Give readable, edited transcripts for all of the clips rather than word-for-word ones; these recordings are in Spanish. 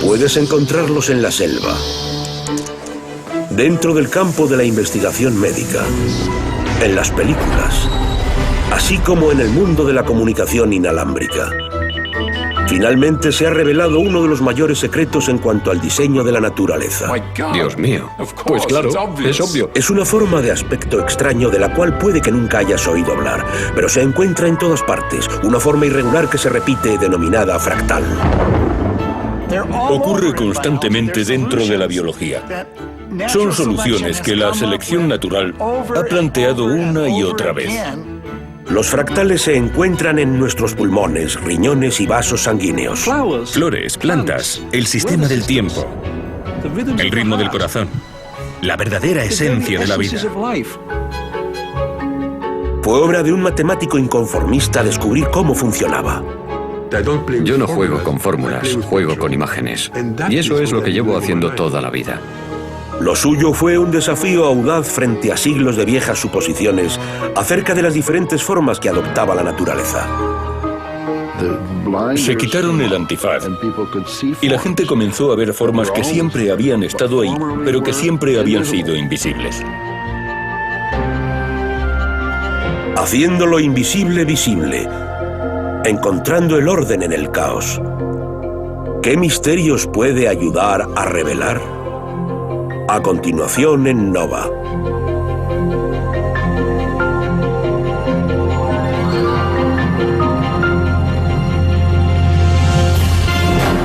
Puedes encontrarlos en la selva, dentro del campo de la investigación médica, en las películas, así como en el mundo de la comunicación inalámbrica. Finalmente se ha revelado uno de los mayores secretos en cuanto al diseño de la naturaleza. Dios mío. Pues claro, es obvio. Es una forma de aspecto extraño de la cual puede que nunca hayas oído hablar, pero se encuentra en todas partes, una forma irregular que se repite denominada fractal. Ocurre constantemente dentro de la biología. Son soluciones que la selección natural ha planteado una y otra vez. Los fractales se encuentran en nuestros pulmones, riñones y vasos sanguíneos. Flores, plantas, el sistema del tiempo, el ritmo del corazón, la verdadera esencia de la vida. Fue obra de un matemático inconformista descubrir cómo funcionaba. Yo no juego con fórmulas, juego con imágenes. Y eso es lo que llevo haciendo toda la vida. Lo suyo fue un desafío audaz frente a siglos de viejas suposiciones acerca de las diferentes formas que adoptaba la naturaleza. Se quitaron el antifaz y la gente comenzó a ver formas que siempre habían estado ahí, pero que siempre habían sido invisibles. Haciendo lo invisible visible, encontrando el orden en el caos. ¿Qué misterios puede ayudar a revelar? A continuación en Nova.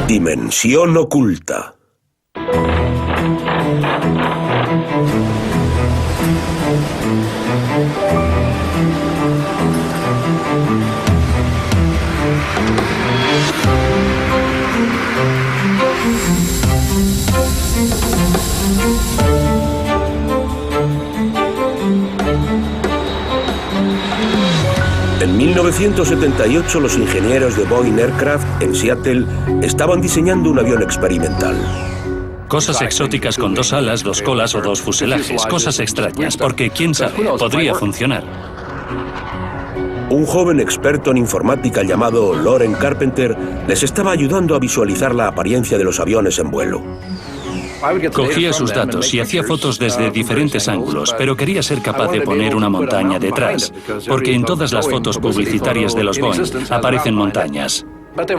Dimensión oculta. En 1978, los ingenieros de Boeing Aircraft en Seattle estaban diseñando un avión experimental. Cosas exóticas con 2 alas, 2 colas o 2 fuselajes. Cosas extrañas, porque quién sabe, podría funcionar. Un joven experto en informática llamado Loren Carpenter les estaba ayudando a visualizar la apariencia de los aviones en vuelo. Cogía sus datos y hacía fotos desde diferentes ángulos, pero quería ser capaz de poner una montaña detrás, porque en todas las fotos publicitarias de los Boeing aparecen montañas.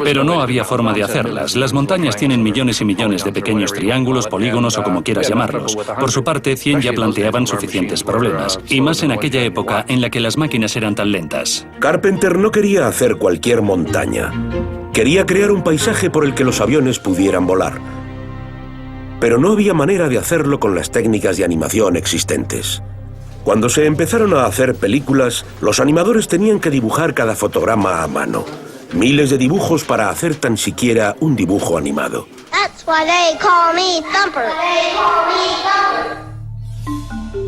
Pero no había forma de hacerlas. Las montañas tienen millones y millones de pequeños triángulos, polígonos o como quieras llamarlos. Por su parte, 100 ya planteaban suficientes problemas, y más en aquella época en la que las máquinas eran tan lentas. Carpenter no quería hacer cualquier montaña. Quería crear un paisaje por el que los aviones pudieran volar. Pero no había manera de hacerlo con las técnicas de animación existentes. Cuando se empezaron a hacer películas, los animadores tenían que dibujar cada fotograma a mano. Miles de dibujos para hacer tan siquiera un dibujo animado.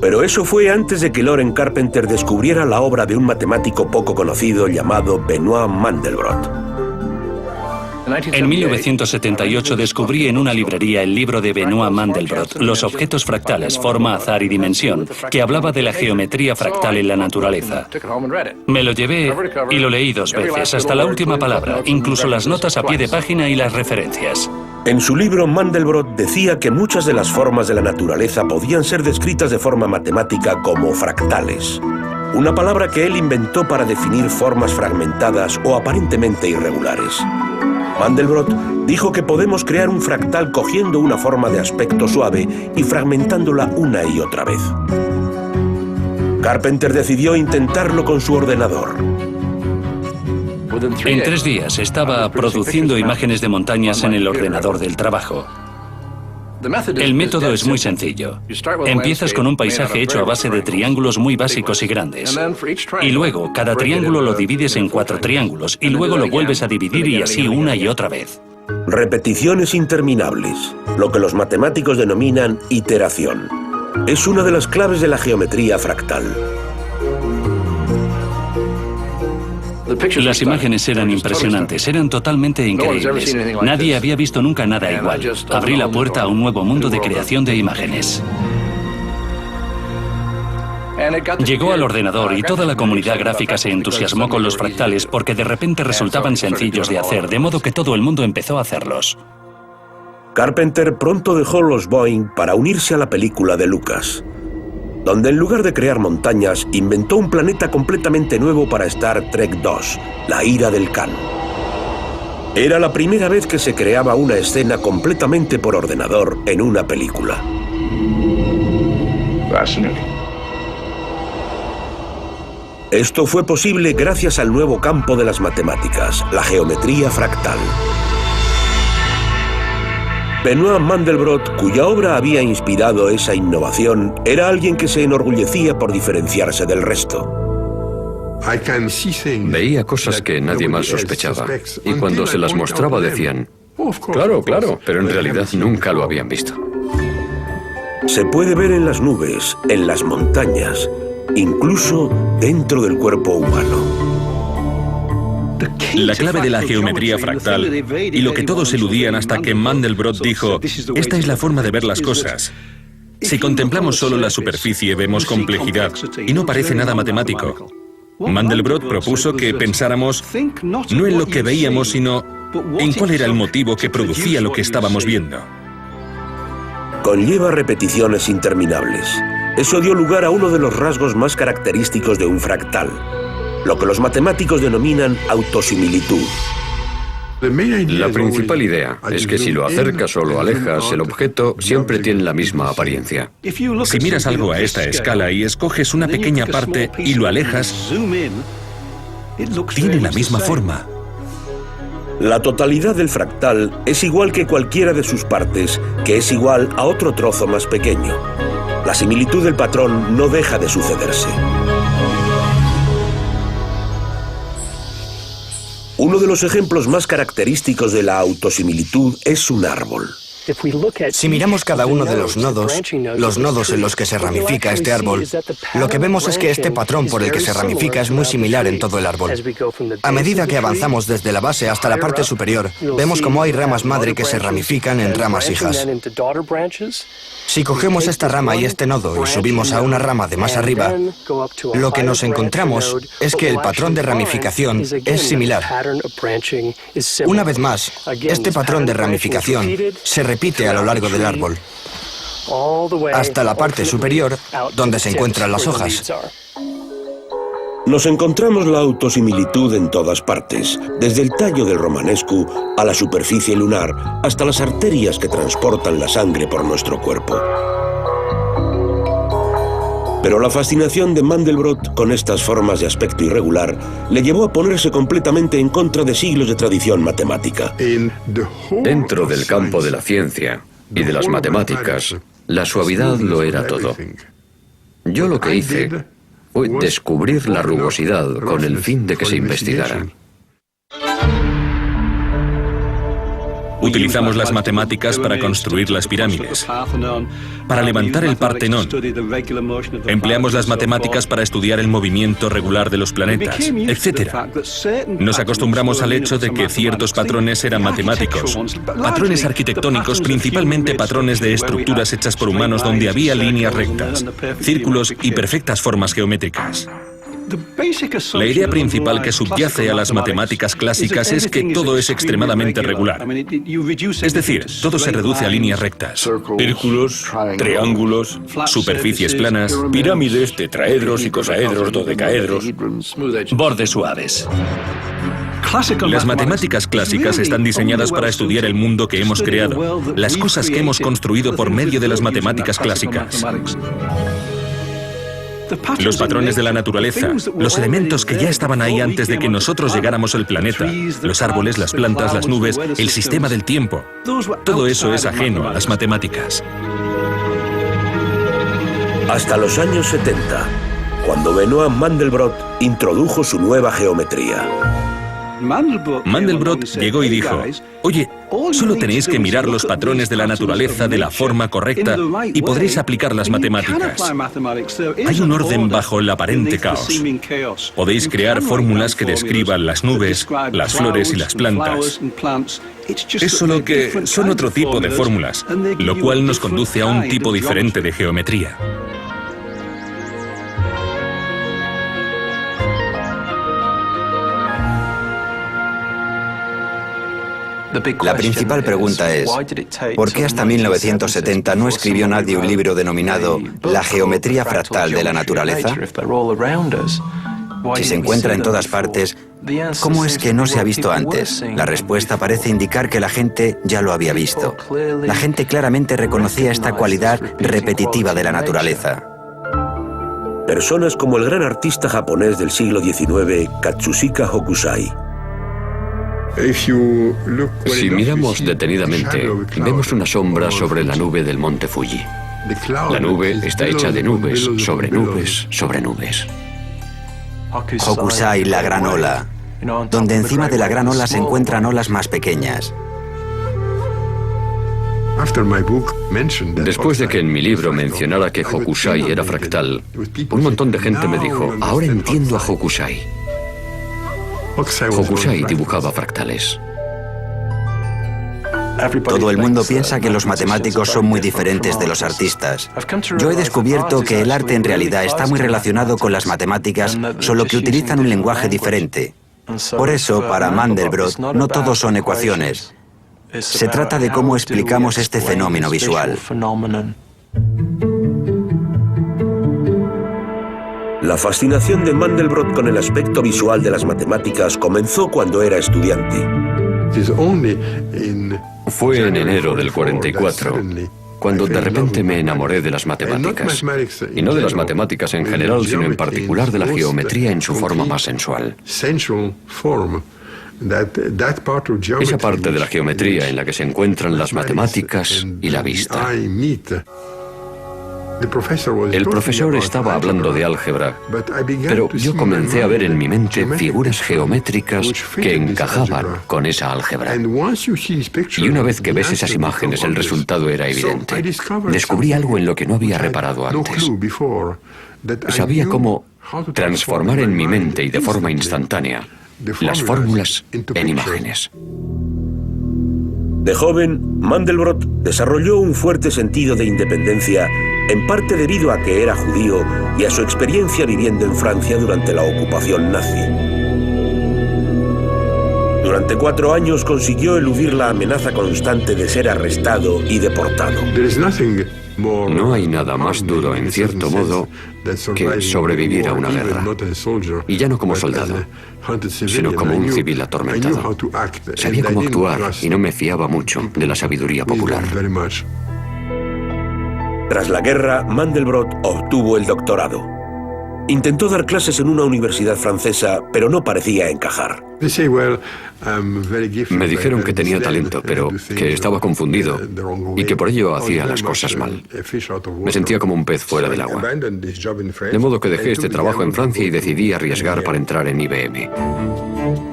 Pero eso fue antes de que Loren Carpenter descubriera la obra de un matemático poco conocido llamado Benoit Mandelbrot. En 1978 descubrí en una librería el libro de Benoit Mandelbrot, Los objetos fractales, forma, azar y dimensión, que hablaba de la geometría fractal en la naturaleza. Me lo llevé y lo leí 2 veces, hasta la última palabra, incluso las notas a pie de página y las referencias. En su libro, Mandelbrot decía que muchas de las formas de la naturaleza podían ser descritas de forma matemática como fractales, una palabra que él inventó para definir formas fragmentadas o aparentemente irregulares. Mandelbrot dijo que podemos crear un fractal cogiendo una forma de aspecto suave y fragmentándola una y otra vez. Carpenter decidió intentarlo con su ordenador. En 3 días estaba produciendo imágenes de montañas en el ordenador del trabajo. El método es muy sencillo. Empiezas con un paisaje hecho a base de triángulos muy básicos y grandes. Y luego, cada triángulo lo divides en 4 triángulos y luego lo vuelves a dividir y así una y otra vez. Repeticiones interminables, lo que los matemáticos denominan iteración. Es una de las claves de la geometría fractal. Las imágenes eran impresionantes, eran totalmente increíbles. Nadie había visto nunca nada igual. Abrí la puerta a un nuevo mundo de creación de imágenes. Llegó al ordenador y toda la comunidad gráfica se entusiasmó con los fractales porque de repente resultaban sencillos de hacer, de modo que todo el mundo empezó a hacerlos. Carpenter pronto dejó los Boeing para unirse a la película de Lucas, donde en lugar de crear montañas, inventó un planeta completamente nuevo para Star Trek II, la ira del Khan. Era la primera vez que se creaba una escena completamente por ordenador en una película. Esto fue posible gracias al nuevo campo de las matemáticas, la geometría fractal. Benoit Mandelbrot, cuya obra había inspirado esa innovación, era alguien que se enorgullecía por diferenciarse del resto. Veía cosas que nadie más sospechaba, y cuando se las mostraba decían, claro, claro, pero en realidad nunca lo habían visto. Se puede ver en las nubes, en las montañas, incluso dentro del cuerpo humano. La clave de la geometría fractal, y lo que todos eludían hasta que Mandelbrot dijo, esta es la forma de ver las cosas. Si contemplamos solo la superficie, vemos complejidad, y no parece nada matemático. Mandelbrot propuso que pensáramos no en lo que veíamos, sino en cuál era el motivo que producía lo que estábamos viendo. Conlleva repeticiones interminables. Eso dio lugar a uno de los rasgos más característicos de un fractal, lo que los matemáticos denominan autosimilitud. La principal idea es que si lo acercas o lo alejas, el objeto siempre tiene la misma apariencia. Si miras algo a esta escala y escoges una pequeña parte y lo alejas, tiene la misma forma. La totalidad del fractal es igual que cualquiera de sus partes, que es igual a otro trozo más pequeño. La similitud del patrón no deja de sucederse. Uno de los ejemplos más característicos de la autosimilitud es un árbol. Si miramos cada uno de los nodos en los que se ramifica este árbol, lo que vemos es que este patrón por el que se ramifica es muy similar en todo el árbol. A medida que avanzamos desde la base hasta la parte superior, vemos cómo hay ramas madre que se ramifican en ramas hijas. Si cogemos esta rama y este nodo y subimos a una rama de más arriba, lo que nos encontramos es que el patrón de ramificación es similar. Una vez más, este patrón de ramificación se repite a lo largo del árbol, hasta la parte superior, donde se encuentran las hojas. Nos encontramos la autosimilitud en todas partes, desde el tallo del romanesco a la superficie lunar, hasta las arterias que transportan la sangre por nuestro cuerpo. Pero la fascinación de Mandelbrot con estas formas de aspecto irregular le llevó a ponerse completamente en contra de siglos de tradición matemática. Dentro del campo de la ciencia y de las matemáticas, la suavidad lo era todo. Yo lo que hice fue descubrir la rugosidad con el fin de que se investigara. Utilizamos las matemáticas para construir las pirámides, para levantar el Partenón. Empleamos las matemáticas para estudiar el movimiento regular de los planetas, etc. Nos acostumbramos al hecho de que ciertos patrones eran matemáticos, patrones arquitectónicos, principalmente patrones de estructuras hechas por humanos donde había líneas rectas, círculos y perfectas formas geométricas. La idea principal que subyace a las matemáticas clásicas es que todo es extremadamente regular. Es decir, todo se reduce a líneas rectas. Círculos, triángulos, Superficies planas, pirámides, tetraedros, icosaedros, dodecaedros. Bordes suaves. Las matemáticas clásicas están diseñadas para estudiar el mundo que hemos creado, las cosas que hemos construido por medio de las matemáticas clásicas. Los patrones de la naturaleza, los elementos que ya estaban ahí antes de que nosotros llegáramos al planeta, los árboles, las plantas, las nubes, el sistema del tiempo, todo eso es ajeno a las matemáticas. Hasta los años 70, cuando Benoit Mandelbrot introdujo su nueva geometría. Mandelbrot llegó y dijo, oye, solo tenéis que mirar los patrones de la naturaleza de la forma correcta y podréis aplicar las matemáticas. Hay un orden bajo el aparente caos. Podéis crear fórmulas que describan las nubes, las flores y las plantas. Es solo que son otro tipo de fórmulas, lo cual nos conduce a un tipo diferente de geometría. La principal pregunta es, ¿por qué hasta 1970 no escribió nadie un libro denominado La geometría fractal de la naturaleza? Si se encuentra en todas partes, ¿cómo es que no se ha visto antes? La respuesta parece indicar que la gente ya lo había visto. La gente claramente reconocía esta cualidad repetitiva de la naturaleza. Personas como el gran artista japonés del siglo XIX, Katsushika Hokusai. Si miramos detenidamente, vemos una sombra sobre la nube del monte Fuji. La nube está hecha de nubes, sobre nubes, sobre nubes. Hokusai, la gran ola, donde encima de la gran ola se encuentran olas más pequeñas. Después de que en mi libro mencionara que Hokusai era fractal, un montón de gente me dijo, ahora entiendo a Hokusai. Hokusai dibujaba fractales. Todo el mundo piensa que los matemáticos son muy diferentes de los artistas. Yo he descubierto que el arte en realidad está muy relacionado con las matemáticas, solo que utilizan un lenguaje diferente. Por eso, para Mandelbrot, no todos son ecuaciones. Se trata de cómo explicamos este fenómeno visual. La fascinación de Mandelbrot con el aspecto visual de las matemáticas comenzó cuando era estudiante. Fue en enero del 44, cuando de repente me enamoré de las matemáticas. Y no de las matemáticas en general, sino en particular de la geometría en su forma más sensual. Esa parte de la geometría en la que se encuentran las matemáticas y la vista. El profesor estaba hablando de álgebra, pero yo comencé a ver en mi mente figuras geométricas que encajaban con esa álgebra. Y una vez que ves esas imágenes, el resultado era evidente. Descubrí algo en lo que no había reparado antes. Sabía cómo transformar en mi mente y de forma instantánea las fórmulas en imágenes. De joven, Mandelbrot desarrolló un fuerte sentido de independencia, en parte debido a que era judío y a su experiencia viviendo en Francia durante la ocupación nazi. Durante 4 años consiguió eludir la amenaza constante de ser arrestado y deportado. No hay nada más duro, en cierto modo, que sobrevivir a una guerra. Y ya no como soldado, sino como un civil atormentado. Sabía cómo actuar y no me fiaba mucho de la sabiduría popular. Tras la guerra, Mandelbrot obtuvo el doctorado. Intentó dar clases en una universidad francesa, pero no parecía encajar. Me dijeron que tenía talento, pero que estaba confundido y que por ello hacía las cosas mal. Me sentía como un pez fuera del agua. De modo que dejé este trabajo en Francia y decidí arriesgar para entrar en IBM.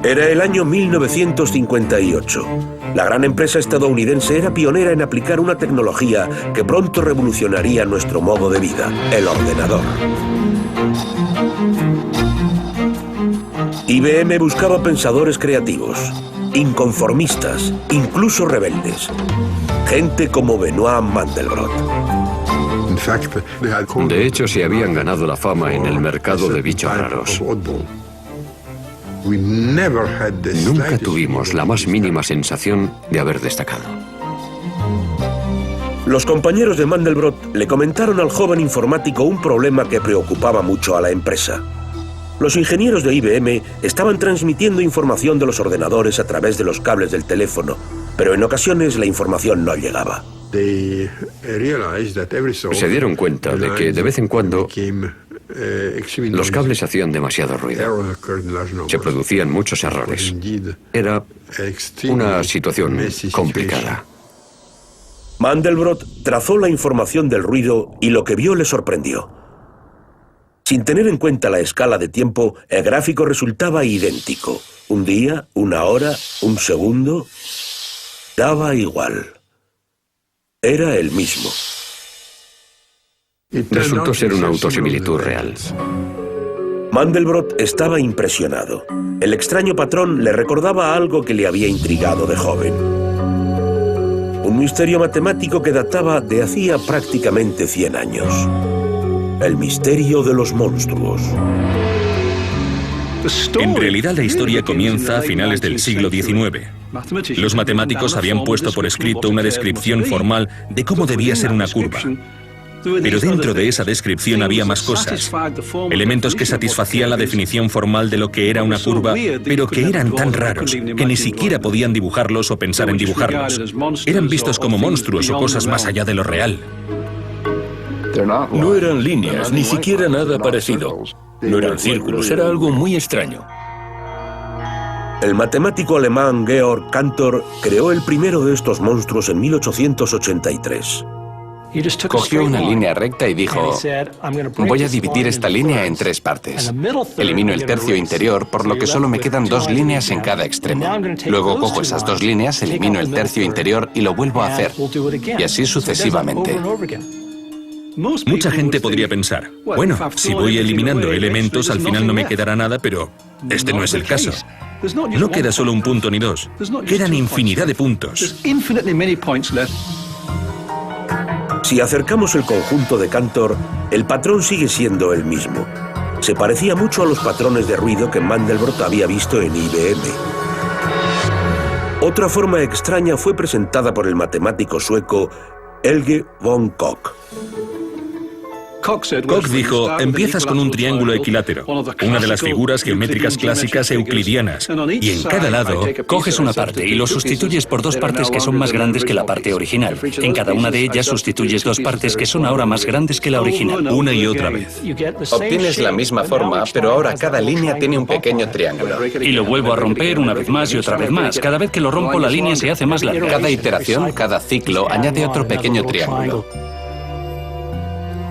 Era el año 1958. La gran empresa estadounidense era pionera en aplicar una tecnología que pronto revolucionaría nuestro modo de vida, el ordenador. IBM buscaba pensadores creativos, inconformistas, incluso rebeldes. Gente como Benoît Mandelbrot. De hecho, se habían ganado la fama en el mercado de bichos raros. Nunca tuvimos la más mínima sensación de haber destacado. Los compañeros de Mandelbrot le comentaron al joven informático un problema que preocupaba mucho a la empresa. Los ingenieros de IBM estaban transmitiendo información de los ordenadores a través de los cables del teléfono, pero en ocasiones la información no llegaba. Se dieron cuenta de que de vez en cuando los cables hacían demasiado ruido. Se producían muchos errores. Era una situación complicada. Mandelbrot trazó la información del ruido y lo que vio le sorprendió. Sin tener en cuenta la escala de tiempo, el gráfico resultaba idéntico. Un día, una hora, un segundo, daba igual. Era el mismo. Resultó ser una autosimilitud real. Mandelbrot estaba impresionado. El extraño patrón le recordaba algo que le había intrigado de joven. Un misterio matemático que databa de hacía prácticamente 100 años. El misterio de los monstruos. En realidad la historia comienza a finales del siglo XIX. Los matemáticos habían puesto por escrito una descripción formal de cómo debía ser una curva. Pero dentro de esa descripción había más cosas, elementos que satisfacían la definición formal de lo que era una curva, pero que eran tan raros que ni siquiera podían dibujarlos o pensar en dibujarlos. Eran vistos como monstruos o cosas más allá de lo real. No eran líneas, ni siquiera nada parecido. No eran círculos, era algo muy extraño. El matemático alemán Georg Cantor creó el primero de estos monstruos en 1883. Cogió una línea recta y dijo, voy a dividir esta línea en 3 partes. Elimino el tercio interior, por lo que solo me quedan 2 líneas en cada extremo. Luego cojo esas 2 líneas, elimino el tercio interior y lo vuelvo a hacer. Y así sucesivamente. Mucha gente podría pensar, bueno, si voy eliminando elementos al final no me quedará nada, pero este no es el caso. No queda solo un punto ni 2, quedan infinidad de puntos. Si acercamos el conjunto de Cantor, el patrón sigue siendo el mismo. Se parecía mucho a los patrones de ruido que Mandelbrot había visto en IBM. Otra forma extraña fue presentada por el matemático sueco Helge von Koch. Koch dijo, empiezas con un triángulo equilátero, una de las figuras geométricas clásicas euclidianas, y en cada lado coges una parte y lo sustituyes por 2 partes que son más grandes que la parte original. En cada una de ellas sustituyes 2 partes que son ahora más grandes que la original. Una y otra vez. Obtienes la misma forma, pero ahora cada línea tiene un pequeño triángulo. Y lo vuelvo a romper una vez más y otra vez más. Cada vez que lo rompo, la línea se hace más larga. Cada iteración, cada ciclo, añade otro pequeño triángulo.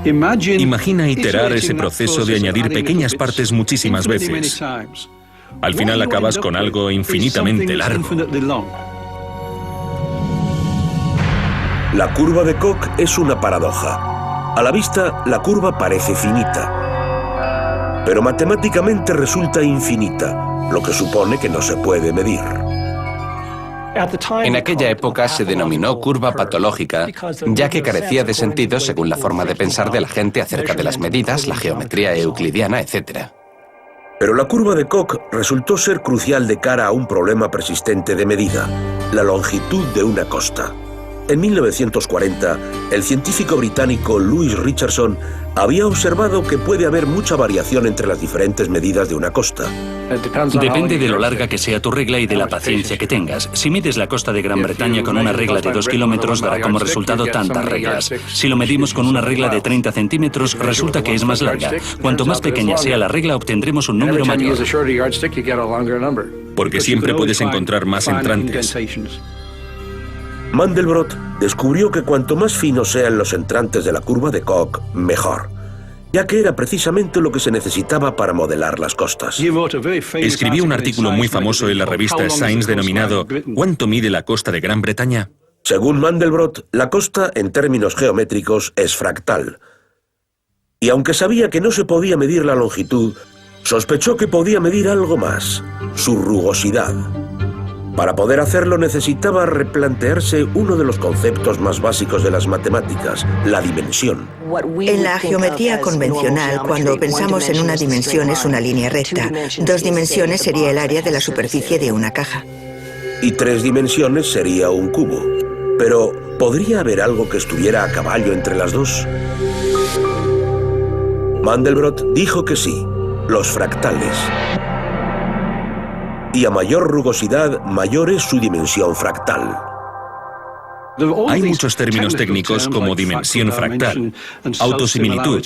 Imagina iterar ese proceso de añadir pequeñas partes muchísimas veces. Al final acabas con algo infinitamente largo. La curva de Koch es una paradoja. A la vista, la curva parece finita, pero matemáticamente resulta infinita, lo que supone que no se puede medir. En aquella época se denominó curva patológica, ya que carecía de sentido según la forma de pensar de la gente acerca de las medidas, la geometría euclidiana, etc. Pero la curva de Koch resultó ser crucial de cara a un problema persistente de medida, la longitud de una costa. En 1940, el científico británico Louis Richardson había observado que puede haber mucha variación entre las diferentes medidas de una costa. Depende de lo larga que sea tu regla y de la paciencia que tengas. Si mides la costa de Gran Bretaña con una regla de 2 kilómetros, dará como resultado tantas reglas. Si lo medimos con una regla de 30 centímetros, resulta que es más larga. Cuanto más pequeña sea la regla, obtendremos un número mayor. Porque siempre puedes encontrar más entrantes. Mandelbrot descubrió que cuanto más finos sean los entrantes de la curva de Koch, mejor, ya que era precisamente lo que se necesitaba para modelar las costas. Escribió un artículo muy famoso en la revista Science denominado ¿Cuánto mide la costa de Gran Bretaña? Según Mandelbrot, la costa, en términos geométricos, es fractal. Y aunque sabía que no se podía medir la longitud, sospechó que podía medir algo más, su rugosidad. Para poder hacerlo necesitaba replantearse uno de los conceptos más básicos de las matemáticas, la dimensión. En la geometría convencional, cuando pensamos en una dimensión es una línea recta. 2 dimensiones sería el área de la superficie de una caja. Y 3 dimensiones sería un cubo. Pero, ¿podría haber algo que estuviera a caballo entre las dos? Mandelbrot dijo que sí, los fractales. Y a mayor rugosidad, mayor es su dimensión fractal. Hay muchos términos técnicos como dimensión fractal, autosimilitud,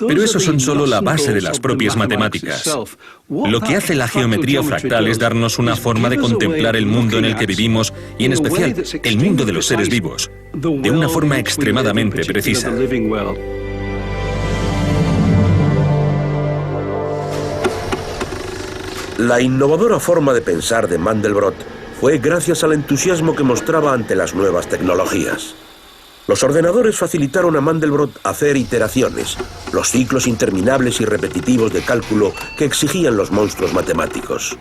pero esos son solo la base de las propias matemáticas. Lo que hace la geometría fractal es darnos una forma de contemplar el mundo en el que vivimos y en especial el mundo de los seres vivos, de una forma extremadamente precisa. La innovadora forma de pensar de Mandelbrot fue gracias al entusiasmo que mostraba ante las nuevas tecnologías. Los ordenadores facilitaron a Mandelbrot hacer iteraciones, los ciclos interminables y repetitivos de cálculo que exigían los monstruos matemáticos.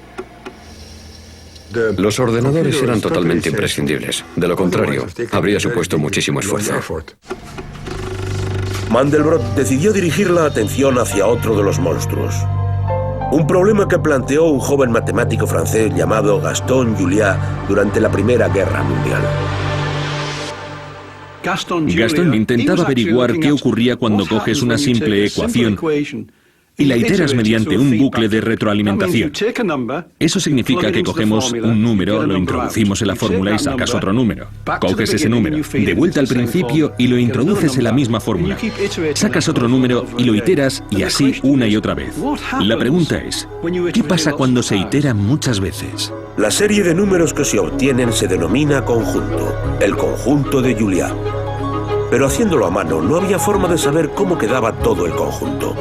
Los ordenadores eran totalmente imprescindibles. De lo contrario, habría supuesto muchísimo esfuerzo. Mandelbrot decidió dirigir la atención hacia otro de los monstruos. Un problema que planteó un joven matemático francés llamado Gaston Juliá durante la Primera Guerra Mundial. Gaston intentaba averiguar qué ocurría cuando coges una simple ecuación y la iteras mediante un bucle de retroalimentación. Eso significa que cogemos un número, lo introducimos en la fórmula y sacas otro número. Coges ese número, de vuelta al principio y lo introduces en la misma fórmula. Sacas otro número y lo iteras y así una y otra vez. La pregunta es, ¿qué pasa cuando se itera muchas veces? La serie de números que se obtienen se denomina conjunto, el conjunto de Juliá. Pero haciéndolo a mano no había forma de saber cómo quedaba todo el conjunto.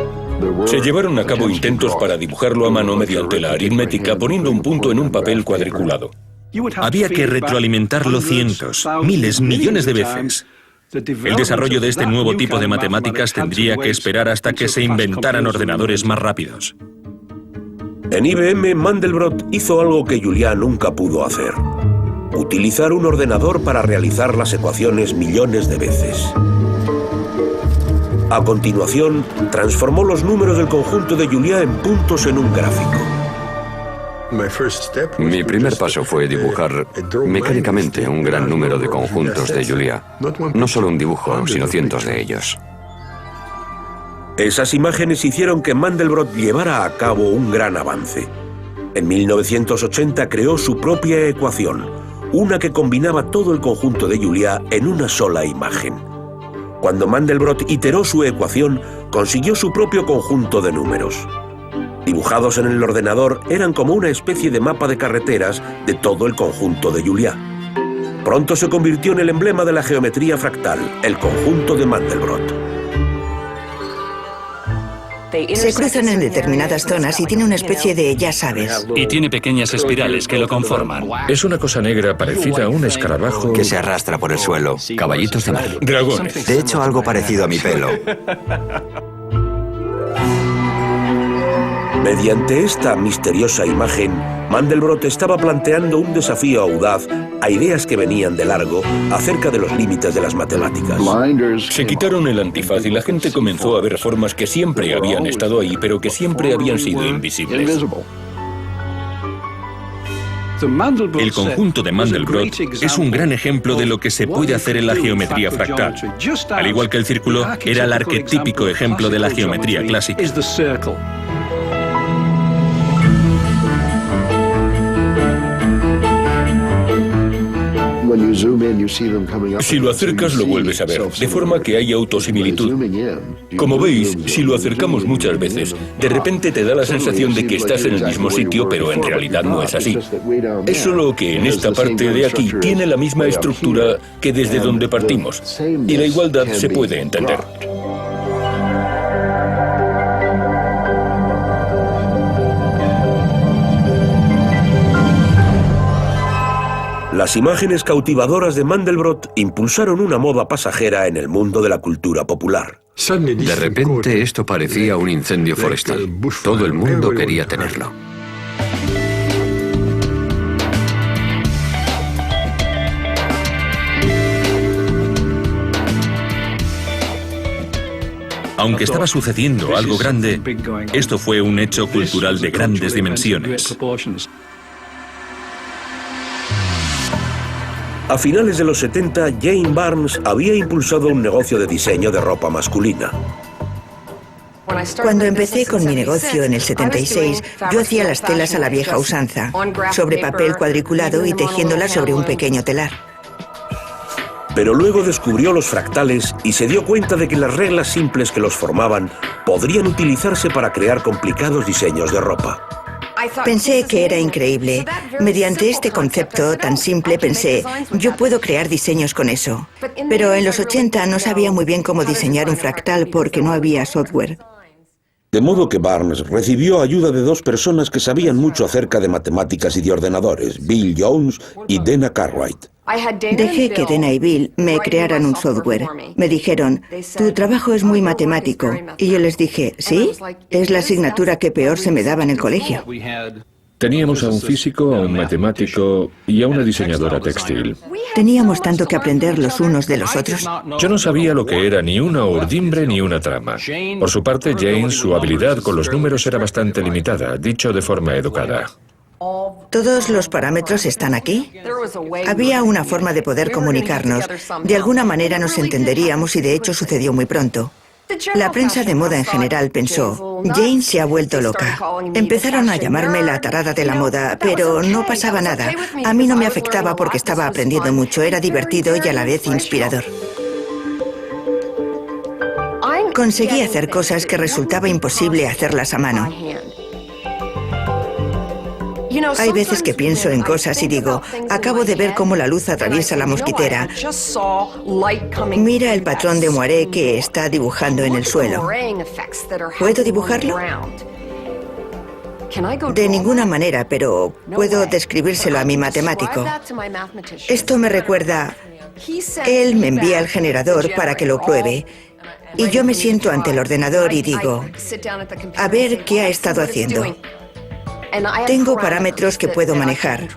Se llevaron a cabo intentos para dibujarlo a mano mediante la aritmética poniendo un punto en un papel cuadriculado. Había que retroalimentarlo cientos, miles, millones de veces. El desarrollo de este nuevo tipo de matemáticas tendría que esperar hasta que se inventaran ordenadores más rápidos. En IBM, Mandelbrot hizo algo que Juliá nunca pudo hacer: utilizar un ordenador para realizar las ecuaciones millones de veces. A continuación, transformó los números del conjunto de Juliá en puntos en un gráfico. Mi primer paso fue dibujar mecánicamente un gran número de conjuntos de Juliá. No solo un dibujo, sino cientos de ellos. Esas imágenes hicieron que Mandelbrot llevara a cabo un gran avance. En 1980 creó su propia ecuación, una que combinaba todo el conjunto de Juliá en una sola imagen. Cuando Mandelbrot iteró su ecuación, consiguió su propio conjunto de números. Dibujados en el ordenador, eran como una especie de mapa de carreteras de todo el conjunto de Juliá. Pronto se convirtió en el emblema de la geometría fractal, el conjunto de Mandelbrot. Se cruzan en determinadas zonas y tiene una especie de ya sabes. Y tiene pequeñas espirales que lo conforman. Es una cosa negra parecida a un escarabajo que se arrastra por el suelo. Caballitos de mar. Dragones. De hecho, algo parecido a mi pelo. Mediante esta misteriosa imagen, Mandelbrot estaba planteando un desafío audaz a ideas que venían de largo acerca de los límites de las matemáticas. Se quitaron el antifaz y la gente comenzó a ver formas que siempre habían estado ahí, pero que siempre habían sido invisibles. El conjunto de Mandelbrot es un gran ejemplo de lo que se puede hacer en la geometría fractal. Al igual que el círculo, era el arquetípico ejemplo de la geometría clásica. Si lo acercas, lo vuelves a ver, de forma que hay autosimilitud. Como veis, si lo acercamos muchas veces, de repente te da la sensación de que estás en el mismo sitio, pero en realidad no es así. Es solo que en esta parte de aquí tiene la misma estructura que desde donde partimos, y la igualdad se puede entender. Las imágenes cautivadoras de Mandelbrot impulsaron una moda pasajera en el mundo de la cultura popular. De repente esto parecía un incendio forestal. Todo el mundo quería tenerlo. Aunque estaba sucediendo algo grande, esto fue un hecho cultural de grandes dimensiones. A finales de los 70, Jane Barnes había impulsado un negocio de diseño de ropa masculina. Cuando empecé con mi negocio en el 76, yo hacía las telas a la vieja usanza, sobre papel cuadriculado y tejiéndolas sobre un pequeño telar. Pero luego descubrió los fractales y se dio cuenta de que las reglas simples que los formaban podrían utilizarse para crear complicados diseños de ropa. Pensé que era increíble. Mediante este concepto tan simple pensé, yo puedo crear diseños con eso. Pero en los 80 no sabía muy bien cómo diseñar un fractal porque no había software. De modo que Barnes recibió ayuda de dos personas que sabían mucho acerca de matemáticas y de ordenadores, Bill Jones y Dana Cartwright. Dejé que Dana y Bill me crearan un software. Me dijeron, tu trabajo es muy matemático. Y yo les dije, ¿sí? Es la asignatura que peor se me daba en el colegio. Teníamos a un físico, a un matemático y a una diseñadora textil. Teníamos tanto que aprender los unos de los otros. Yo no sabía lo que era ni una urdimbre ni una trama. Por su parte, Jane, su habilidad con los números era bastante limitada, dicho de forma educada. ¿Todos los parámetros están aquí? Había una forma de poder comunicarnos. De alguna manera nos entenderíamos y de hecho sucedió muy pronto. La prensa de moda en general pensó, Jane se ha vuelto loca. Empezaron a llamarme la tarada de la moda, pero no pasaba nada. A mí no me afectaba porque estaba aprendiendo mucho, era divertido y a la vez inspirador. Conseguí hacer cosas que resultaba imposible hacerlas a mano. Hay veces que pienso en cosas y digo, acabo de ver cómo la luz atraviesa la mosquitera. Mira el patrón de moiré que está dibujando en el suelo. ¿Puedo dibujarlo? De ninguna manera, pero puedo describírselo a mi matemático. Esto me recuerda, él me envía el generador para que lo pruebe. Y yo me siento ante el ordenador y digo, a ver qué ha estado haciendo. Tengo parámetros que puedo manejar.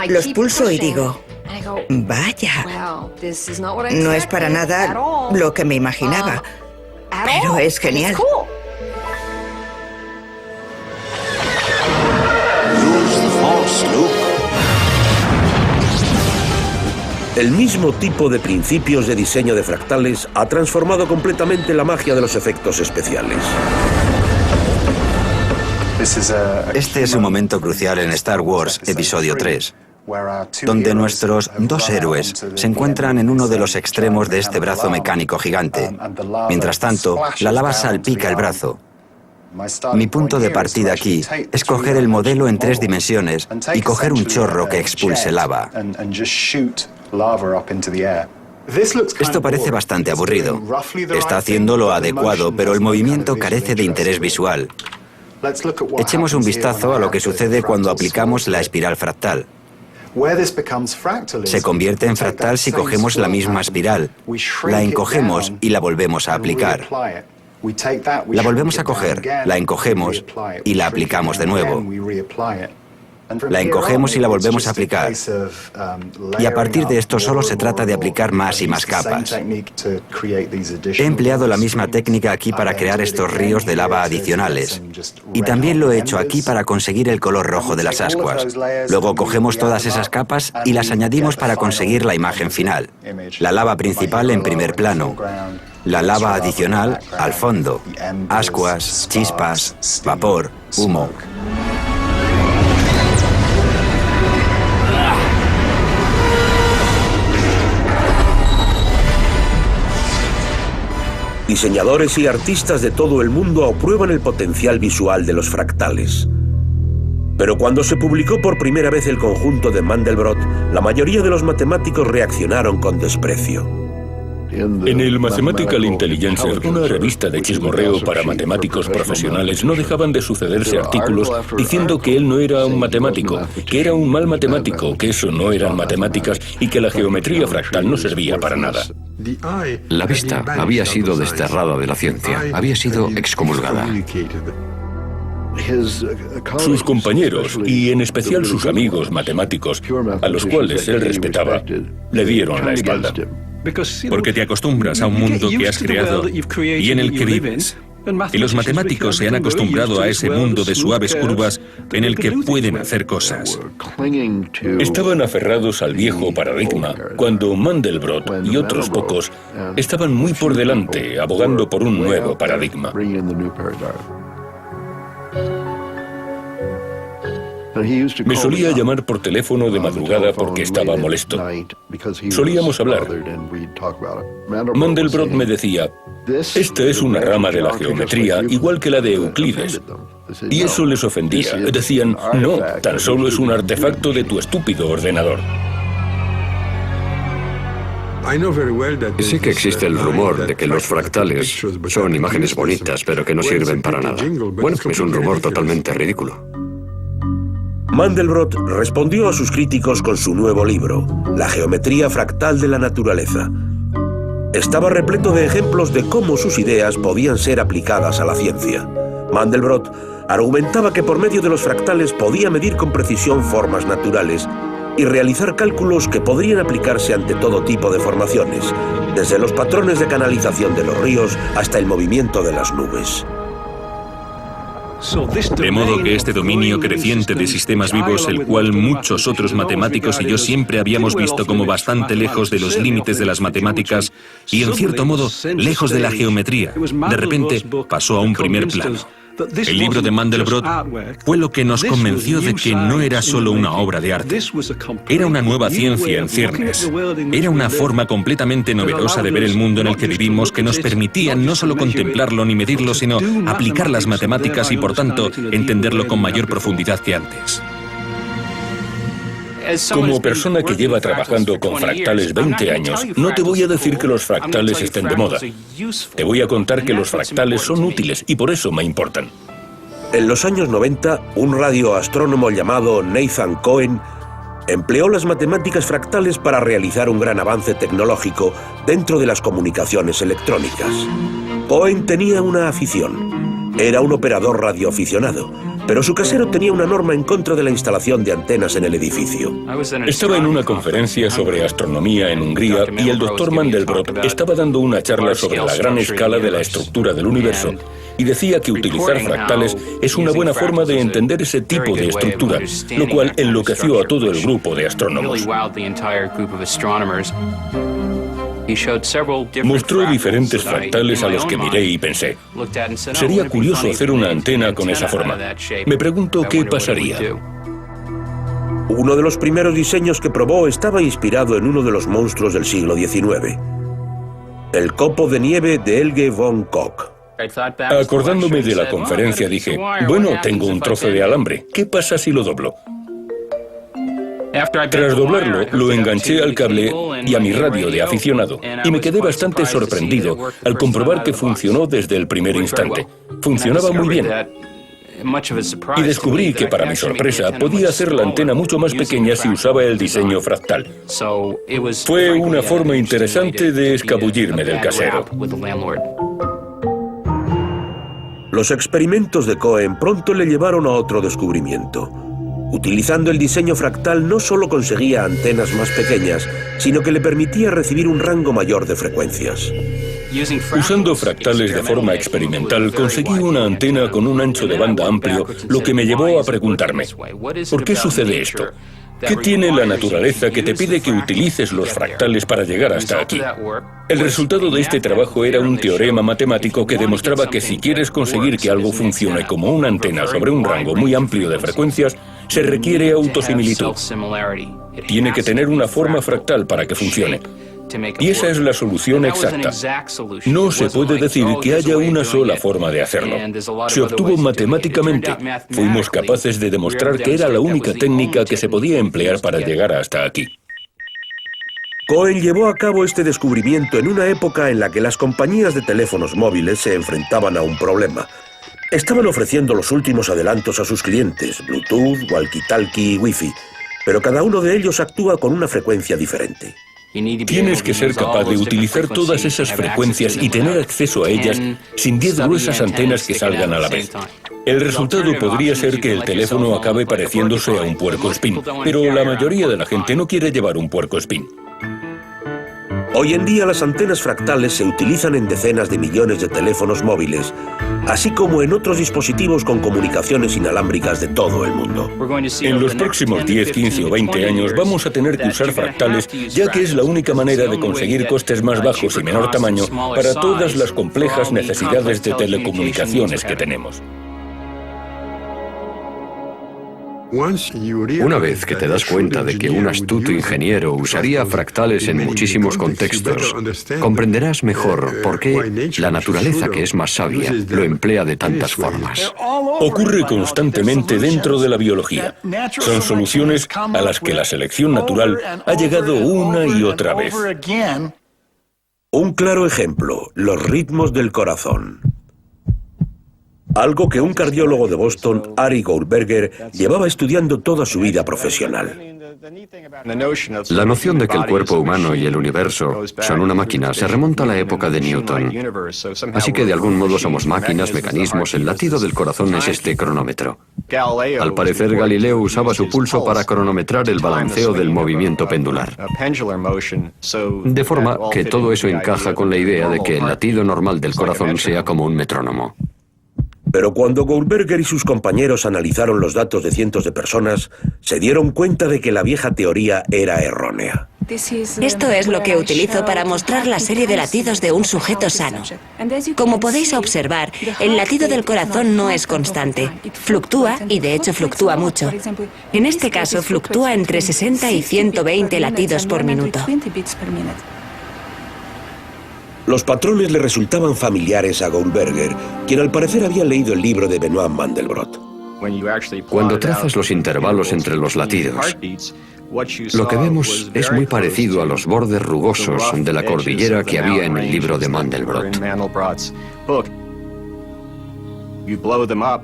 Los pulso y digo, vaya, no es para nada lo que me imaginaba, pero es genial. El mismo tipo de principios de diseño de fractales ha transformado completamente la magia de los efectos especiales. Este es un momento crucial en Star Wars Episodio 3, donde nuestros dos héroes se encuentran en uno de los extremos de este brazo mecánico gigante. Mientras tanto, la lava salpica el brazo. Mi punto de partida aquí es coger el modelo en 3 dimensiones y coger un chorro que expulse lava. Esto parece bastante aburrido. Está haciendo lo adecuado, pero el movimiento carece de interés visual. Echemos un vistazo a lo que sucede cuando aplicamos la espiral fractal. Se convierte en fractal si cogemos la misma espiral, la encogemos y la volvemos a aplicar. La volvemos a coger, la encogemos y la aplicamos de nuevo. La encogemos y la volvemos a aplicar. Y a partir de esto solo se trata de aplicar más y más capas. He empleado la misma técnica aquí para crear estos ríos de lava adicionales. Y también lo he hecho aquí para conseguir el color rojo de las ascuas. Luego cogemos todas esas capas y las añadimos para conseguir la imagen final. La lava principal en primer plano. La lava adicional al fondo. Ascuas, chispas, vapor, humo. Diseñadores y artistas de todo el mundo aprueban el potencial visual de los fractales. Pero cuando se publicó por primera vez el conjunto de Mandelbrot, la mayoría de los matemáticos reaccionaron con desprecio. En el Mathematical Intelligencer, una revista de chismorreo para matemáticos profesionales, no dejaban de sucederse artículos diciendo que él no era un matemático, que era un mal matemático, que eso no eran matemáticas y que la geometría fractal no servía para nada. La vista había sido desterrada de la ciencia, había sido excomulgada. Sus compañeros, y en especial sus amigos matemáticos, a los cuales él respetaba, le dieron la espalda. Porque te acostumbras a un mundo que has creado y en el que vives. Y los matemáticos se han acostumbrado a ese mundo de suaves curvas en el que pueden hacer cosas. Estaban aferrados al viejo paradigma, cuando Mandelbrot y otros pocos estaban muy por delante, abogando por un nuevo paradigma. Me solía llamar por teléfono de madrugada porque estaba molesto. Solíamos hablar. Mandelbrot me decía, esta es una rama de la geometría igual que la de Euclides. Y eso les ofendía. Decían, no, tan solo es un artefacto de tu estúpido ordenador. Sé que existe el rumor de que los fractales son imágenes bonitas, pero que no sirven para nada. Bueno, es un rumor totalmente ridículo. Mandelbrot respondió a sus críticos con su nuevo libro, La geometría fractal de la naturaleza. Estaba repleto de ejemplos de cómo sus ideas podían ser aplicadas a la ciencia. Mandelbrot argumentaba que por medio de los fractales podía medir con precisión formas naturales y realizar cálculos que podrían aplicarse ante todo tipo de formaciones, desde los patrones de canalización de los ríos hasta el movimiento de las nubes. De modo que este dominio creciente de sistemas vivos, el cual muchos otros matemáticos y yo siempre habíamos visto como bastante lejos de los límites de las matemáticas y, en cierto modo, lejos de la geometría, de repente pasó a un primer plano. El libro de Mandelbrot fue lo que nos convenció de que no era solo una obra de arte. Era una nueva ciencia en ciernes. Era una forma completamente novedosa de ver el mundo en el que vivimos que nos permitía no solo contemplarlo ni medirlo, sino aplicar las matemáticas y, por tanto, entenderlo con mayor profundidad que antes. Como persona que lleva trabajando con fractales 20 años, no te voy a decir que los fractales estén de moda. Te voy a contar que los fractales son útiles y por eso me importan. En los años 90, un radioastrónomo llamado Nathan Cohen empleó las matemáticas fractales para realizar un gran avance tecnológico dentro de las comunicaciones electrónicas. Cohen tenía una afición. Era un operador radioaficionado, pero su casero tenía una norma en contra de la instalación de antenas en el edificio. Estaba en una conferencia sobre astronomía en Hungría y el doctor Mandelbrot estaba dando una charla sobre la gran escala de la estructura del universo y decía que utilizar fractales es una buena forma de entender ese tipo de estructura, lo cual enloqueció a todo el grupo de astrónomos. Mostró diferentes fractales a los que miré y pensé, sería curioso hacer una antena con esa forma. Me pregunto qué pasaría. Uno de los primeros diseños que probó estaba inspirado en uno de los monstruos del siglo XIX, el copo de nieve de Helge von Koch. Acordándome de la conferencia dije, bueno, tengo un trozo de alambre, ¿qué pasa si lo doblo? Tras doblarlo, lo enganché al cable y a mi radio de aficionado, y me quedé bastante sorprendido al comprobar que funcionó desde el primer instante. Funcionaba muy bien. Y descubrí que, para mi sorpresa, podía hacer la antena mucho más pequeña si usaba el diseño fractal. Fue una forma interesante de escabullirme del casero. Los experimentos de Cohen pronto le llevaron a otro descubrimiento. Utilizando el diseño fractal no solo conseguía antenas más pequeñas, sino que le permitía recibir un rango mayor de frecuencias. Usando fractales de forma experimental, conseguí una antena con un ancho de banda amplio, lo que me llevó a preguntarme, ¿por qué sucede esto? ¿Qué tiene la naturaleza que te pide que utilices los fractales para llegar hasta aquí? El resultado de este trabajo era un teorema matemático que demostraba que si quieres conseguir que algo funcione como una antena sobre un rango muy amplio de frecuencias, se requiere autosimilitud. Tiene que tener una forma fractal para que funcione. Y esa es la solución exacta. No se puede decir que haya una sola forma de hacerlo. Se obtuvo matemáticamente. Fuimos capaces de demostrar que era la única técnica que se podía emplear para llegar hasta aquí. Cohen llevó a cabo este descubrimiento en una época en la que las compañías de teléfonos móviles se enfrentaban a un problema. Estaban ofreciendo los últimos adelantos a sus clientes, Bluetooth, walkie-talkie y Wi-Fi, pero cada uno de ellos actúa con una frecuencia diferente. Tienes que ser capaz de utilizar todas esas frecuencias y tener acceso a ellas sin 10 gruesas antenas que salgan a la vez. El resultado podría ser que el teléfono acabe pareciéndose a un puercoespín, pero la mayoría de la gente no quiere llevar un puercoespín. Hoy en día las antenas fractales se utilizan en decenas de millones de teléfonos móviles, así como en otros dispositivos con comunicaciones inalámbricas de todo el mundo. En los próximos 10, 15 o 20 años vamos a tener que usar fractales, ya que es la única manera de conseguir costes más bajos y menor tamaño para todas las complejas necesidades de telecomunicaciones que tenemos. Una vez que te das cuenta de que un astuto ingeniero usaría fractales en muchísimos contextos, comprenderás mejor por qué la naturaleza, que es más sabia, lo emplea de tantas formas. Ocurre constantemente dentro de la biología. Son soluciones a las que la selección natural ha llegado una y otra vez. Un claro ejemplo, los ritmos del corazón. algo que un cardiólogo de Boston, Arie Goldberger, llevaba estudiando toda su vida profesional. La noción de que el cuerpo humano y el universo son una máquina se remonta a la época de Newton. Así que de algún modo somos máquinas, mecanismos, el latido del corazón es este cronómetro. Al parecer Galileo usaba su pulso para cronometrar el balanceo del movimiento pendular. De forma que todo eso encaja con la idea de que el latido normal del corazón sea como un metrónomo. Pero cuando Goldberger y sus compañeros analizaron los datos de cientos de personas, se dieron cuenta de que la vieja teoría era errónea. Esto es lo que utilizo para mostrar la serie de latidos de un sujeto sano. Como podéis observar, el latido del corazón no es constante. Fluctúa, y de hecho fluctúa mucho. En este caso, fluctúa entre 60 y 120 latidos por minuto. Los patrones le resultaban familiares a Goldberger, quien al parecer había leído el libro de Benoit Mandelbrot. Cuando trazas los intervalos entre los latidos, lo que vemos es muy parecido a los bordes rugosos de la cordillera que había en el libro de Mandelbrot.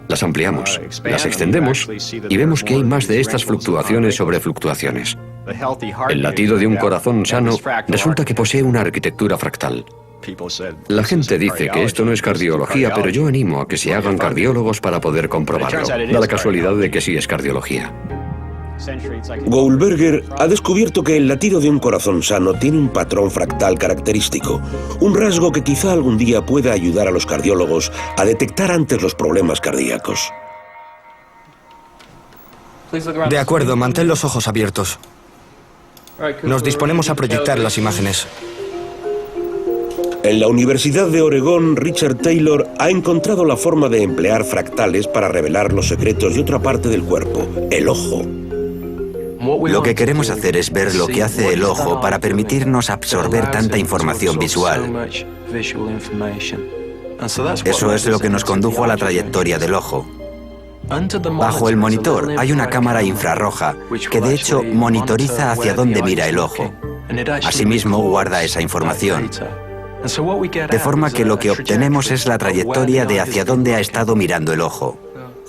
Las ampliamos, las extendemos y vemos que hay más de estas fluctuaciones sobre fluctuaciones. El latido de un corazón sano resulta que posee una arquitectura fractal. La gente dice que esto no es cardiología, pero yo animo a que se hagan cardiólogos para poder comprobarlo. Da la casualidad de que sí es cardiología. Goldberger ha descubierto que el latido de un corazón sano tiene un patrón fractal característico, un rasgo que quizá algún día pueda ayudar a los cardiólogos a detectar antes los problemas cardíacos. De acuerdo, mantén los ojos abiertos. Nos disponemos a proyectar las imágenes. En la Universidad de Oregón, Richard Taylor ha encontrado la forma de emplear fractales para revelar los secretos de otra parte del cuerpo, el ojo. Lo que queremos hacer es ver lo que hace el ojo para permitirnos absorber tanta información visual. Eso es lo que nos condujo a la trayectoria del ojo. Bajo el monitor hay una cámara infrarroja que de hecho monitoriza hacia dónde mira el ojo. Asimismo guarda esa información. De forma que lo que obtenemos es la trayectoria de hacia dónde ha estado mirando el ojo.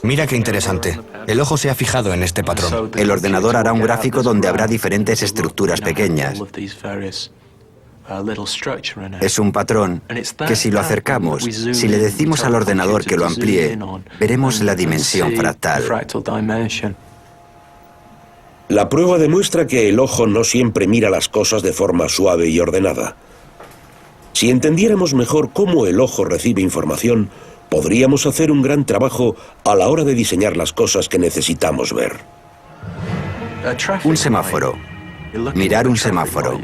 Mira qué interesante. El ojo se ha fijado en este patrón. El ordenador hará un gráfico donde habrá diferentes estructuras pequeñas. Es un patrón que si lo acercamos, si le decimos al ordenador que lo amplíe, veremos la dimensión fractal. La prueba demuestra que el ojo no siempre mira las cosas de forma suave y ordenada. Si entendiéramos mejor cómo el ojo recibe información, podríamos hacer un gran trabajo a la hora de diseñar las cosas que necesitamos ver. Un semáforo. Mirar un semáforo.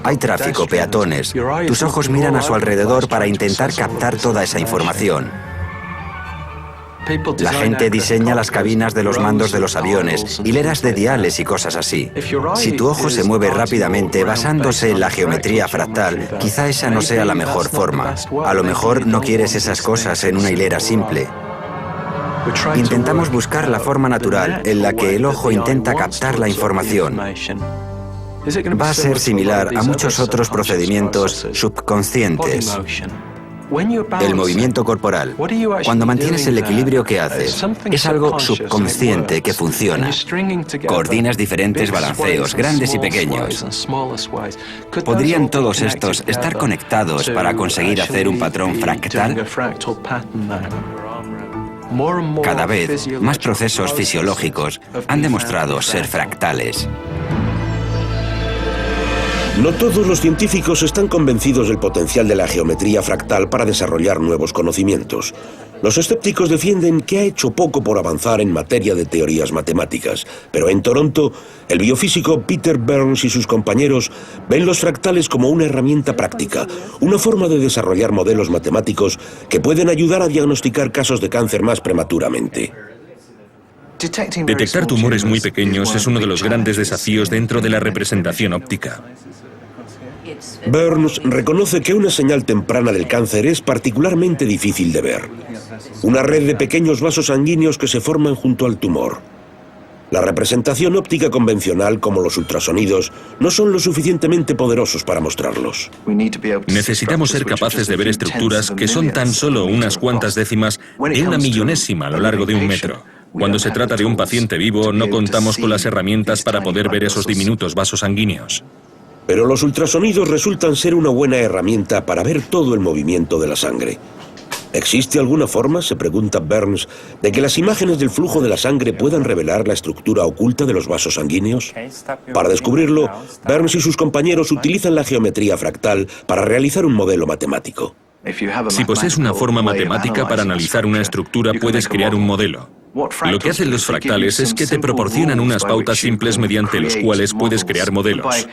Hay tráfico, peatones. Tus ojos miran a su alrededor para intentar captar toda esa información. La gente diseña las cabinas de los mandos de los aviones, hileras de diales y cosas así. Si tu ojo se mueve rápidamente basándose en la geometría fractal, quizá esa no sea la mejor forma. A lo mejor no quieres esas cosas en una hilera simple. Intentamos buscar la forma natural en la que el ojo intenta captar la información. Va a ser similar a muchos otros procedimientos subconscientes. El movimiento corporal, cuando mantienes el equilibrio que haces, es algo subconsciente que funciona. Coordinas diferentes balanceos, grandes y pequeños. ¿Podrían todos estos estar conectados para conseguir hacer un patrón fractal? Cada vez, más procesos fisiológicos han demostrado ser fractales. No todos los científicos están convencidos del potencial de la geometría fractal para desarrollar nuevos conocimientos. Los escépticos defienden que ha hecho poco por avanzar en materia de teorías matemáticas, pero en Toronto, el biofísico Peter Burns y sus compañeros ven los fractales como una herramienta práctica, una forma de desarrollar modelos matemáticos que pueden ayudar a diagnosticar casos de cáncer más prematuramente. Detectar tumores muy pequeños es uno de los grandes desafíos dentro de la representación óptica. Burns reconoce que una señal temprana del cáncer es particularmente difícil de ver. Una red de pequeños vasos sanguíneos que se forman junto al tumor. La representación óptica convencional, como los ultrasonidos, no son lo suficientemente poderosos para mostrarlos. Necesitamos ser capaces de ver estructuras que son tan solo unas cuantas décimas de una millonésima a lo largo de un metro. Cuando se trata de un paciente vivo, no contamos con las herramientas para poder ver esos diminutos vasos sanguíneos. Pero los ultrasonidos resultan ser una buena herramienta para ver todo el movimiento de la sangre. ¿Existe alguna forma, se pregunta Burns, de que las imágenes del flujo de la sangre puedan revelar la estructura oculta de los vasos sanguíneos? Para descubrirlo, Burns y sus compañeros utilizan la geometría fractal para realizar un modelo matemático. Si posees una forma matemática para analizar una estructura, puedes crear un modelo. Lo que hacen los fractales es que te proporcionan unas pautas simples mediante los cuales puedes crear modelos.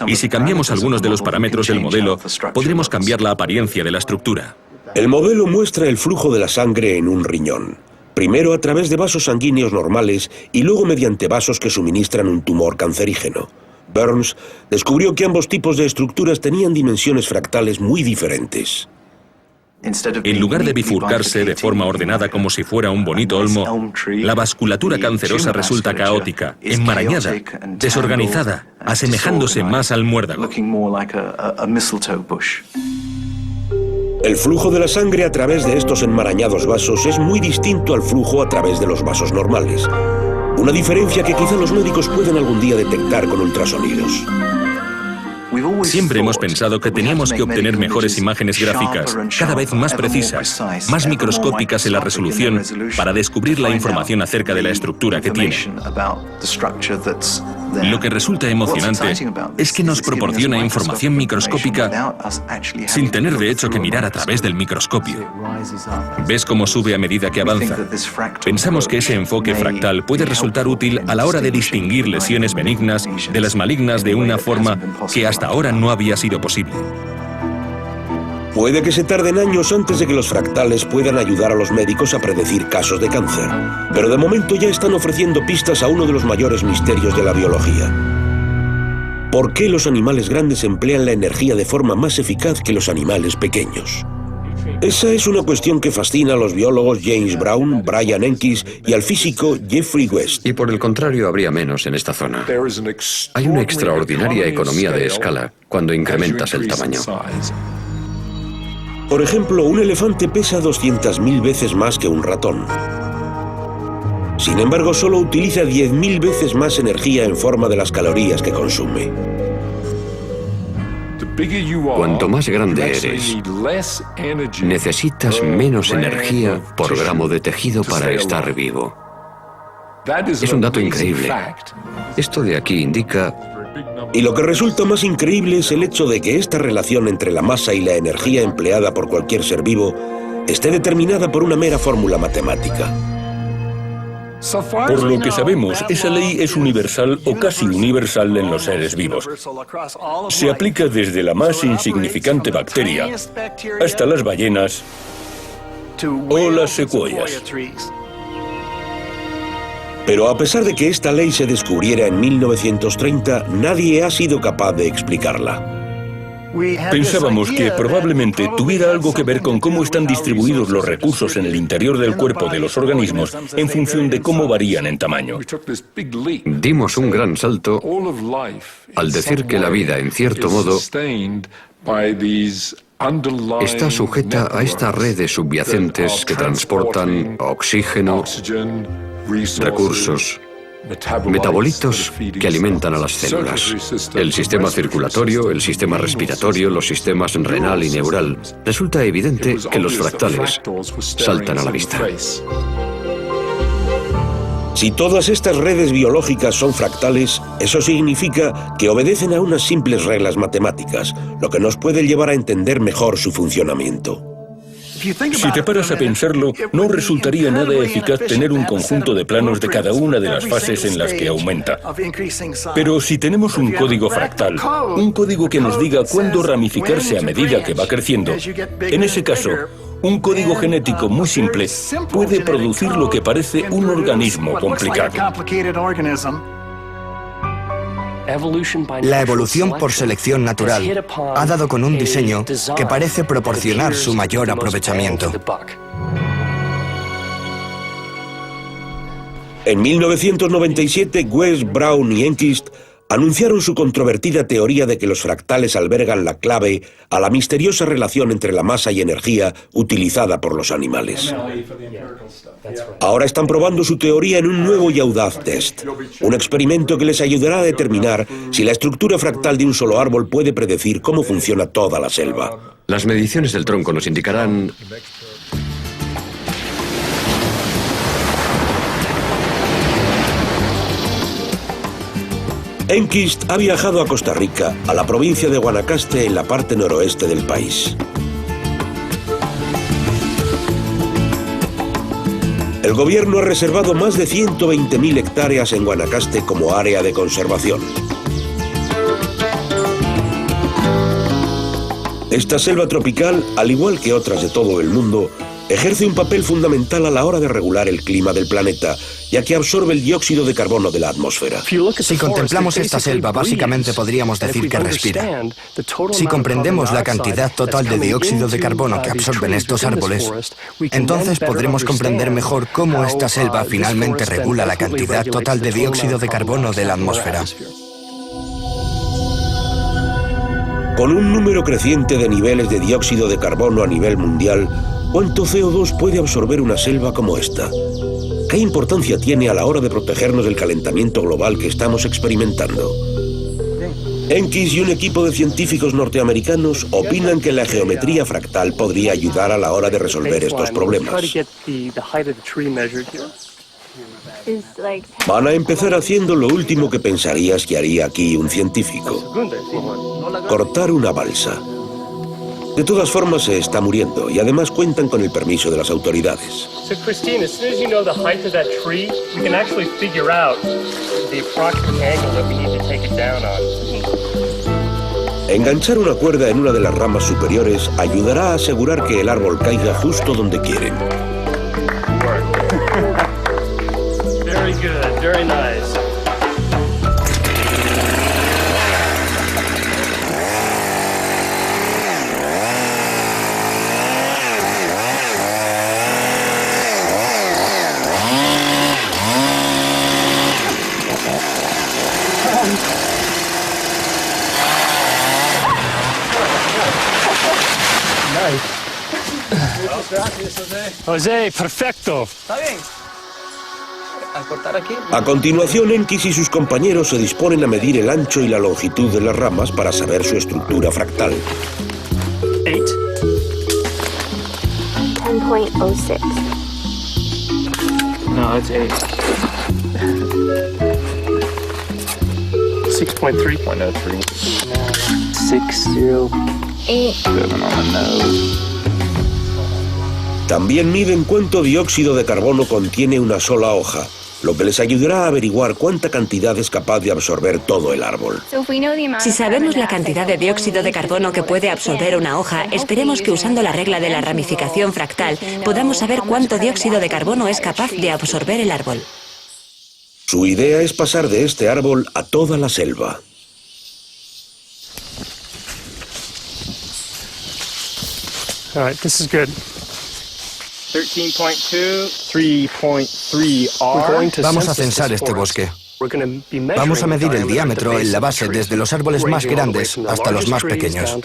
Y si cambiamos algunos de los parámetros del modelo, podremos cambiar la apariencia de la estructura. El modelo muestra el flujo de la sangre en un riñón. Primero a través de vasos sanguíneos normales y luego mediante vasos que suministran un tumor cancerígeno. Burns descubrió que ambos tipos de estructuras tenían dimensiones fractales muy diferentes. En lugar de bifurcarse de forma ordenada como si fuera un bonito olmo, la vasculatura cancerosa resulta caótica, enmarañada, desorganizada, asemejándose más al muérdago. El flujo de la sangre a través de estos enmarañados vasos es muy distinto al flujo a través de los vasos normales. Una diferencia que quizá los médicos puedan algún día detectar con ultrasonidos. Siempre hemos pensado que teníamos que obtener mejores imágenes gráficas, cada vez más precisas, más microscópicas en la resolución, para descubrir la información acerca de la estructura que tiene. Lo que resulta emocionante es que nos proporciona información microscópica sin tener de hecho que mirar a través del microscopio. ¿Ves cómo sube a medida que avanza? Pensamos que ese enfoque fractal puede resultar útil a la hora de distinguir lesiones benignas de las malignas de una forma que hasta ahora no había sido posible. Puede que se tarden años antes de que los fractales puedan ayudar a los médicos a predecir casos de cáncer, pero de momento ya están ofreciendo pistas a uno de los mayores misterios de la biología. ¿Por qué los animales grandes emplean la energía de forma más eficaz que los animales pequeños? Esa es una cuestión que fascina a los biólogos James Brown, Brian Enkis y al físico Jeffrey West. Y por el contrario, habría menos en esta zona. Hay una extraordinaria economía de escala cuando incrementas el tamaño. Por ejemplo, un elefante pesa 200.000 veces más que un ratón. Sin embargo, solo utiliza 10.000 veces más energía en forma de las calorías que consume. Cuanto más grande eres, necesitas menos energía por gramo de tejido para estar vivo. Es un dato increíble. Esto de aquí indica... Y lo que resulta más increíble es el hecho de que esta relación entre la masa y la energía empleada por cualquier ser vivo esté determinada por una mera fórmula matemática. Por lo que sabemos, esa ley es universal o casi universal en los seres vivos. Se aplica desde la más insignificante bacteria hasta las ballenas o las secuoyas. Pero a pesar de que esta ley se descubriera en 1930, nadie ha sido capaz de explicarla. Pensábamos que probablemente tuviera algo que ver con cómo están distribuidos los recursos en el interior del cuerpo de los organismos en función de cómo varían en tamaño. Dimos un gran salto al decir que la vida, en cierto modo, está sujeta a esta red de subyacentes que transportan oxígeno, recursos, metabolitos que alimentan a las células. El sistema circulatorio, el sistema respiratorio, los sistemas renal y neural. Resulta evidente que los fractales saltan a la vista. Si todas estas redes biológicas son fractales, eso significa que obedecen a unas simples reglas matemáticas, lo que nos puede llevar a entender mejor su funcionamiento. Si te paras a pensarlo, no resultaría nada eficaz tener un conjunto de planos de cada una de las fases en las que aumenta. Pero si tenemos un código fractal, un código que nos diga cuándo ramificarse a medida que va creciendo, en ese caso, un código genético muy simple puede producir lo que parece un organismo complicado. La evolución por selección natural ha dado con un diseño que parece proporcionar su mayor aprovechamiento. En 1997, West, Brown y Enquist anunciaron su controvertida teoría de que los fractales albergan la clave a la misteriosa relación entre la masa y energía utilizada por los animales. Ahora están probando su teoría en un nuevo y audaz test, un experimento que les ayudará a determinar si la estructura fractal de un solo árbol puede predecir cómo funciona toda la selva. Las mediciones del tronco nos indicarán Enquist ha viajado a Costa Rica, a la provincia de Guanacaste, en la parte noroeste del país. El gobierno ha reservado más de 120.000 hectáreas en Guanacaste como área de conservación. Esta selva tropical, al igual que otras de todo el mundo, ejerce un papel fundamental a la hora de regular el clima del planeta, ya que absorbe el dióxido de carbono de la atmósfera. Si contemplamos esta selva, básicamente podríamos decir que respira. Si comprendemos la cantidad total de dióxido de carbono que absorben estos árboles, entonces podremos comprender mejor cómo esta selva finalmente regula la cantidad total de dióxido de carbono de la atmósfera. Con un número creciente de niveles de dióxido de carbono a nivel mundial, ¿cuánto CO2 puede absorber una selva como esta? ¿Qué importancia tiene a la hora de protegernos del calentamiento global que estamos experimentando? Enquist y un equipo de científicos norteamericanos opinan que la geometría fractal podría ayudar a la hora de resolver estos problemas. Van a empezar haciendo lo último que pensarías que haría aquí un científico: cortar una balsa. De todas formas, se está muriendo y además cuentan con el permiso de las autoridades. Christine, as soon as you know the height of that tree, we can actually figure out the approximate angle that we need to take it down on. Enganchar una cuerda en una de las ramas superiores ayudará a asegurar que el árbol caiga justo donde quieren. Very good, very nice. José, perfecto. Está bien. A cortar aquí. A continuación, Enquist y sus compañeros se disponen a medir el ancho y la longitud de las ramas para saber su estructura fractal. 10.06. No, it's 8. 6.3.03. 6.08. 7 on the nose. También miden cuánto dióxido de carbono contiene una sola hoja, lo que les ayudará a averiguar cuánta cantidad es capaz de absorber todo el árbol. Si sabemos la cantidad de dióxido de carbono que puede absorber una hoja, esperemos que usando la regla de la ramificación fractal podamos saber cuánto dióxido de carbono es capaz de absorber el árbol. Su idea es pasar de este árbol a toda la selva. All right, this is good. 13.2, 3.3 R. Vamos a censar este bosque. Vamos a medir el diámetro en la base desde los árboles más grandes hasta los más pequeños.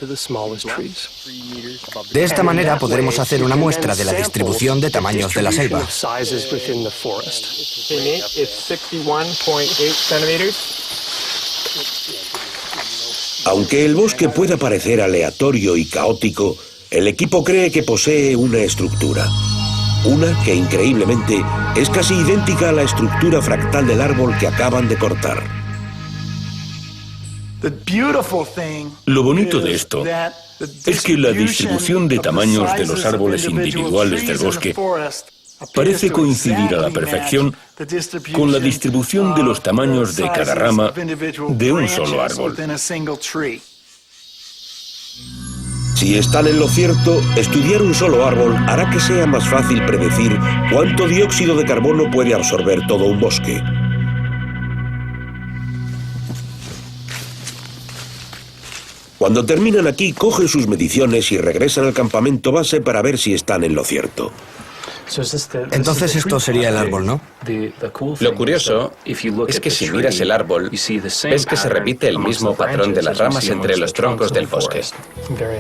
De esta manera podremos hacer una muestra de la distribución de tamaños de la selva. Aunque el bosque pueda parecer aleatorio y caótico, el equipo cree que posee una estructura. Una que, increíblemente, es casi idéntica a la estructura fractal del árbol que acaban de cortar. Lo bonito de esto es que la distribución de tamaños de los árboles individuales del bosque parece coincidir a la perfección con la distribución de los tamaños de cada rama de un solo árbol. Si están en lo cierto, estudiar un solo árbol hará que sea más fácil predecir cuánto dióxido de carbono puede absorber todo un bosque. Cuando terminan aquí, cogen sus mediciones y regresan al campamento base para ver si están en lo cierto. Entonces esto sería el árbol, ¿no? Lo curioso es que si miras el árbol, ves que se repite el mismo patrón de las ramas entre los troncos del bosque.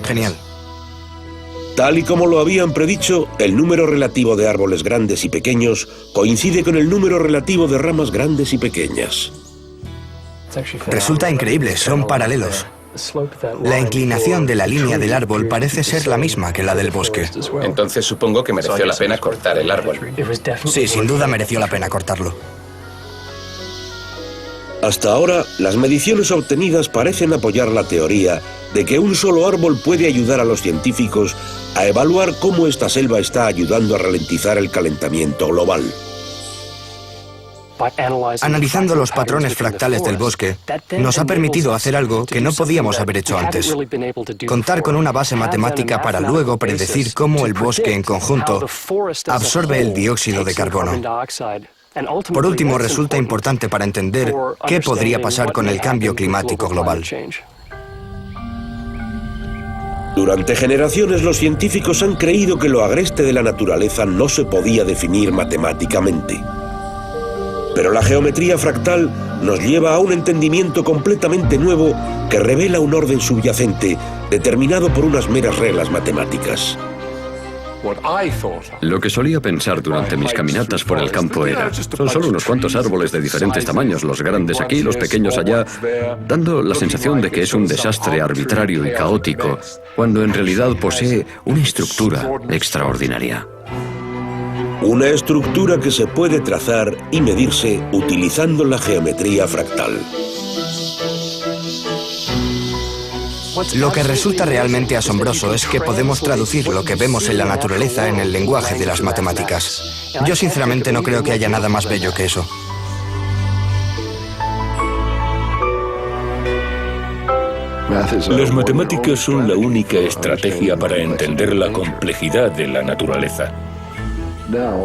Genial. Tal y como lo habían predicho, el número relativo de árboles grandes y pequeños coincide con el número relativo de ramas grandes y pequeñas. Resulta increíble, son paralelos. La inclinación de la línea del árbol parece ser la misma que la del bosque. Entonces supongo que mereció la pena cortar el árbol. Sí, sin duda mereció la pena cortarlo. Hasta ahora, las mediciones obtenidas parecen apoyar la teoría de que un solo árbol puede ayudar a los científicos a evaluar cómo esta selva está ayudando a ralentizar el calentamiento global. Analizando los patrones fractales del bosque, nos ha permitido hacer algo que no podíamos haber hecho antes. Contar con una base matemática para luego predecir cómo el bosque en conjunto absorbe el dióxido de carbono. Por último, resulta importante para entender qué podría pasar con el cambio climático global. Durante generaciones los científicos han creído que lo agreste de la naturaleza no se podía definir matemáticamente. Pero la geometría fractal nos lleva a un entendimiento completamente nuevo que revela un orden subyacente determinado por unas meras reglas matemáticas. Lo que solía pensar durante mis caminatas por el campo era: son solo unos cuantos árboles de diferentes tamaños, los grandes aquí, los pequeños allá, dando la sensación de que es un desastre arbitrario y caótico, cuando en realidad posee una estructura extraordinaria. Una estructura que se puede trazar y medirse utilizando la geometría fractal. Lo que resulta realmente asombroso es que podemos traducir lo que vemos en la naturaleza en el lenguaje de las matemáticas. Yo sinceramente no creo que haya nada más bello que eso. Las matemáticas son la única estrategia para entender la complejidad de la naturaleza.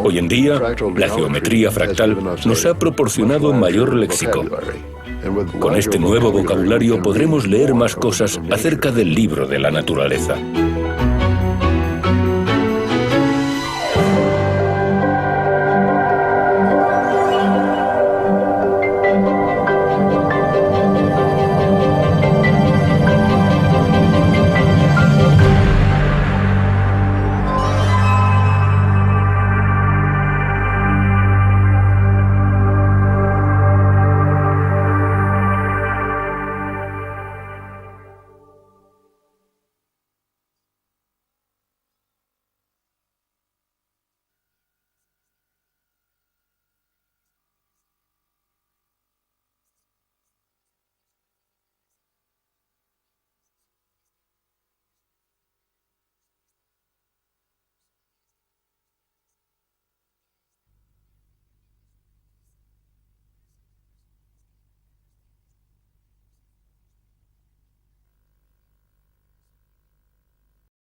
Hoy en día, la geometría fractal nos ha proporcionado mayor léxico. Con este nuevo vocabulario podremos leer más cosas acerca del libro de la naturaleza.